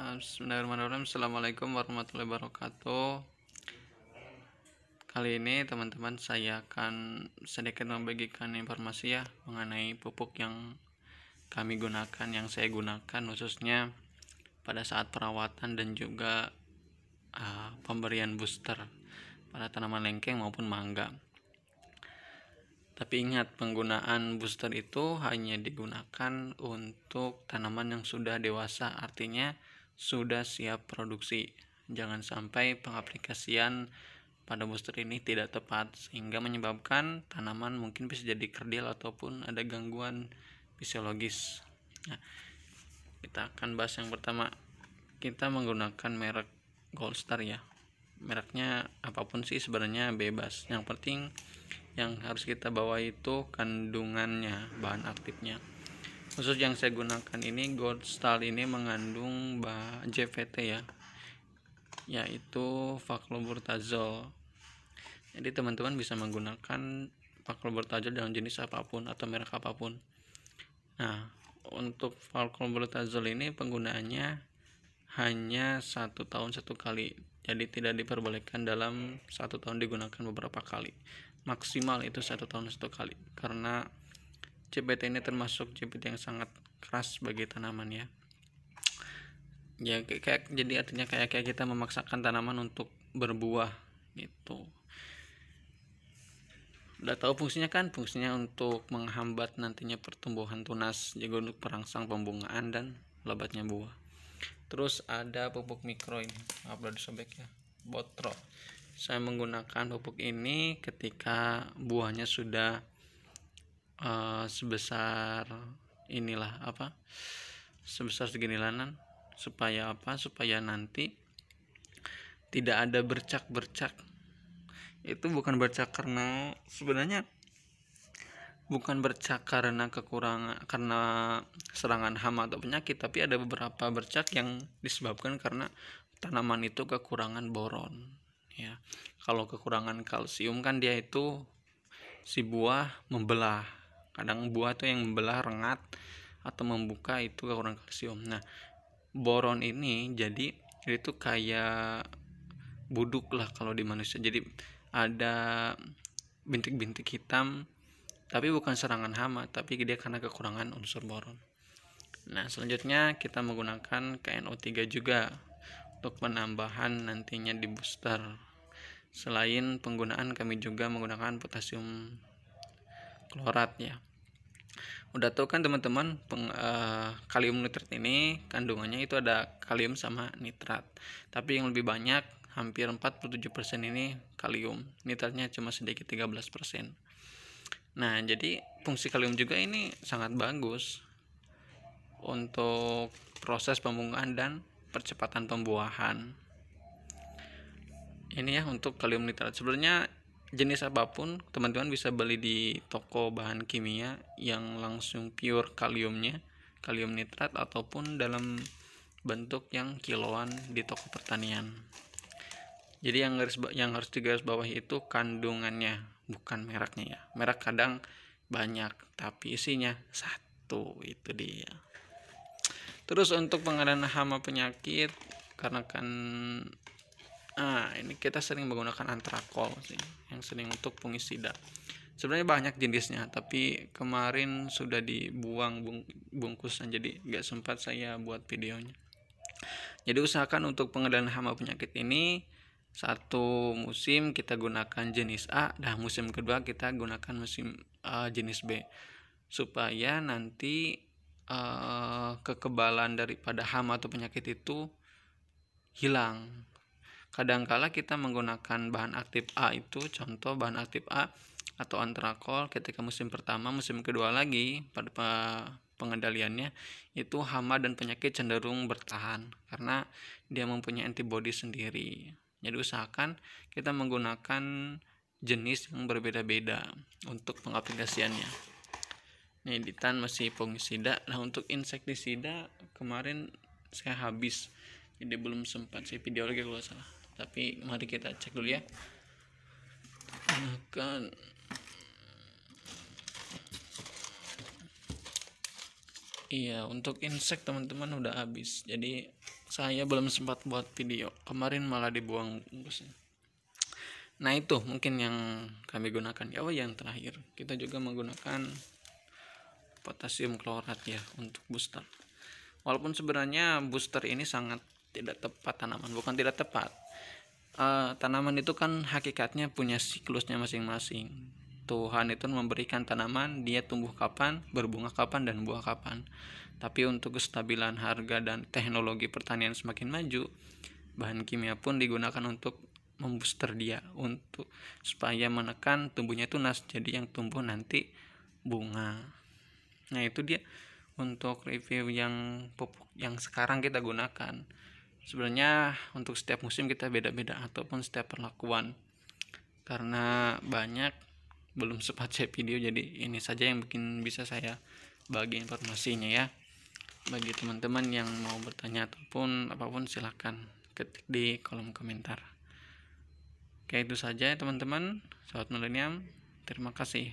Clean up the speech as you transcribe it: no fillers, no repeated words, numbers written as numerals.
Bismillahirrahmanirrahim. Assalamualaikum warahmatullahi wabarakatuh. Kali ini teman-teman saya akan sedikit membagikan informasi mengenai pupuk yang kami gunakan, yang saya gunakan khususnya pada saat perawatan dan juga pemberian booster pada tanaman lengkeng maupun mangga. Tapi ingat, penggunaan booster itu hanya digunakan untuk tanaman yang sudah dewasa, artinya sudah siap produksi. Jangan sampai pengaplikasian pada booster ini tidak tepat sehingga menyebabkan tanaman mungkin bisa jadi kerdil ataupun ada gangguan fisiologis. Nah, kita akan bahas yang pertama. Kita menggunakan merek Gold Star ya. Mereknya apapun sih sebenarnya bebas. Yang penting yang harus kita bawa itu kandungannya, bahan aktifnya. Khusus yang saya gunakan ini Gold Star ini mengandung JVT ya, yaitu Facloburazole. Jadi teman-teman bisa menggunakan Facloburazole dengan jenis apapun atau merek apapun. Nah, untuk Facloburazole ini penggunaannya hanya 1 tahun 1 kali. Jadi tidak diperbolehkan dalam 1 tahun digunakan beberapa kali. Maksimal itu 1 tahun 1 kali. Karena JVT ini termasuk JVT yang sangat keras bagi tanaman ya. Ya jadi artinya kayak kita memaksakan tanaman untuk berbuah gitu. Udah tahu fungsinya kan? Fungsinya untuk menghambat nantinya pertumbuhan tunas, juga untuk perangsang pembungaan dan lebatnya buah. Terus ada pupuk mikro ini, udah disobek ya, Botro. Saya menggunakan pupuk ini ketika buahnya sudah sebesar inilah sebesar segini lanan, supaya nanti tidak ada bercak-bercak. Itu bukan bercak karena kekurangan, karena serangan hama atau penyakit, tapi ada beberapa bercak yang disebabkan karena tanaman itu kekurangan boron ya. Kalau kekurangan kalsium kan dia itu si buah membelah, kadang buah tuh yang membelah, rengat atau membuka, itu kekurangan kalsium. Nah, boron ini jadi itu kayak buduk lah kalau di manusia, jadi ada bintik-bintik hitam, tapi bukan serangan hama, tapi dia karena kekurangan unsur boron. Nah, selanjutnya kita menggunakan KNO3 juga untuk penambahan nantinya di booster. Selain penggunaan, kami juga menggunakan potasium klorat ya. Udah tahu kan teman-teman, kalium nitrat ini kandungannya itu ada kalium sama nitrat, tapi yang lebih banyak hampir 47% ini kalium, nitratnya cuma sedikit 13%. Nah, jadi fungsi kalium juga ini sangat bagus untuk proses pembungaan dan percepatan pembuahan. Ini ya untuk kalium nitrat. Sebenarnya jenis apapun teman-teman bisa beli di toko bahan kimia yang langsung pure kaliumnya, kalium nitrat, ataupun dalam bentuk yang kiloan di toko pertanian. Jadi yang harus digarisbawahi itu kandungannya, bukan mereknya ya. Merek kadang banyak tapi isinya satu, itu dia. Terus untuk pengadaan hama penyakit, karena kan ini kita sering menggunakan antrakol sih, yang sering untuk fungisida. Sebenarnya banyak jenisnya, tapi kemarin sudah dibuang bungkusnya, jadi gak sempat saya buat videonya. Jadi usahakan untuk pengendalian hama penyakit ini, satu musim kita gunakan jenis A, dan musim kedua kita gunakan jenis B, supaya nanti kekebalan daripada hama atau penyakit itu hilang. Kadangkala kita menggunakan bahan aktif A itu, contoh bahan aktif A atau antrakol ketika musim pertama, musim kedua lagi pada pengendaliannya itu hama dan penyakit cenderung bertahan karena dia mempunyai antibodi sendiri. Jadi usahakan kita menggunakan jenis yang berbeda-beda untuk pengaplikasiannya. Ini editan masih fungisida. Nah, untuk insektisida kemarin saya habis, jadi belum sempat sih video lagi kalau salah. Tapi mari kita cek dulu ya. Iya, untuk insek teman-teman udah habis. Jadi saya belum sempat buat video. Kemarin malah dibuang bungkusnya. Nah, itu mungkin yang kami gunakan. Ya, oh yang terakhir, kita juga menggunakan potasium klorat ya untuk booster. Walaupun sebenarnya booster ini sangat tidak tepat tanaman, bukan tidak tepat. Tanaman itu kan hakikatnya punya siklusnya masing-masing. Tuhan itu memberikan tanaman, dia tumbuh kapan, berbunga kapan, dan buah kapan. Tapi untuk kestabilan harga dan teknologi pertanian semakin maju, bahan kimia pun digunakan untuk membooster dia, untuk supaya menekan tumbuhnya tunas, jadi yang tumbuh nanti bunga. Nah, itu dia untuk review yang pupuk yang sekarang kita gunakan. Sebenarnya untuk setiap musim kita beda-beda ataupun setiap perlakuan, karena banyak belum sempat saya video, jadi ini saja yang bikin bisa saya bagi informasinya ya. Bagi teman-teman yang mau bertanya ataupun apapun silahkan ketik di kolom komentar. Oke, itu saja ya teman-teman, sahabat milenium, terima kasih.